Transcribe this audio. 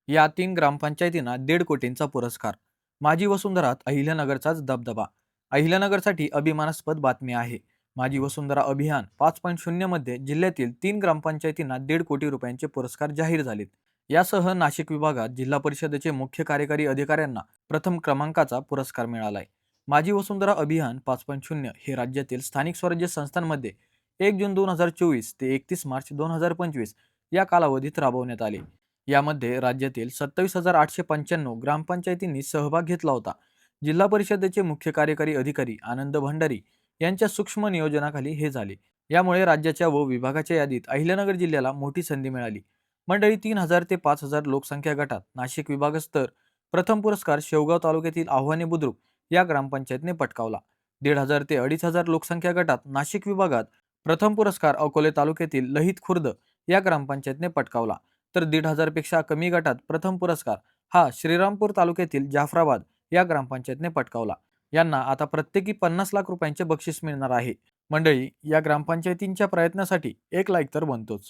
या 3 ग्रामपंचायतींना 1.5 कोटींचा पुरस्कार. माझी वसुंधरात अहिल्यानगरचाच दबदबा. अहिल्यानगरसाठी अभिमानास्पद बातमी आहे. माझी वसुंधरा अभियान 5.0 मध्ये जिल्ह्यातील 3 ग्रामपंचायतींना 1.5 कोटी रुपयांचे पुरस्कार जाहीर झालेत. यासह नाशिक विभागात जिल्हा परिषदेचे मुख्य कार्यकारी अधिकाऱ्यांना प्रथम क्रमांकाचा पुरस्कार मिळालाय. माझी वसुंधरा अभियान 5.0 हे राज्यातील स्थानिक स्वराज्य संस्थांमध्ये 1 जून 2024 ते 31 मार्च 2025 या कालावधीत राबवण्यात आले. यामध्ये राज्यातील 27,895 ग्रामपंचायतींनी सहभाग घेतला होता. जिल्हा परिषदेचे मुख्य कार्यकारी अधिकारी आनंद भंडारी यांच्या सूक्ष्म नियोजनाखाली हे झाले. यामुळे राज्याच्या व विभागाच्या यादीत अहिल्यानगर जिल्ह्याला मोठी संधी मिळाली. मंडळी, 3,000 ते 5,000 लोकसंख्या गटात नाशिक विभागस्तर प्रथम पुरस्कार शेवगाव तालुक्यातील आव्हाने बुद्रुक या ग्रामपंचायतने पटकावला. 1,500 ते 2,500 लोकसंख्या गटात नाशिक विभागात प्रथम पुरस्कार अकोले तालुक्यातील लहित खुर्द या ग्रामपंचायतने पटकावला. तर 1,500 पेक्षा कमी गटात प्रथम पुरस्कार हा श्रीरामपूर तालुक्यातील जाफराबाद या ग्रामपंचायतने पटकावला. यांना आता प्रत्येकी 50 लाख रुपयांचे बक्षीस मिळणार आहे. मंडळी, या ग्रामपंचायतींच्या प्रयत्नासाठी एक लाईक तर बनतोच.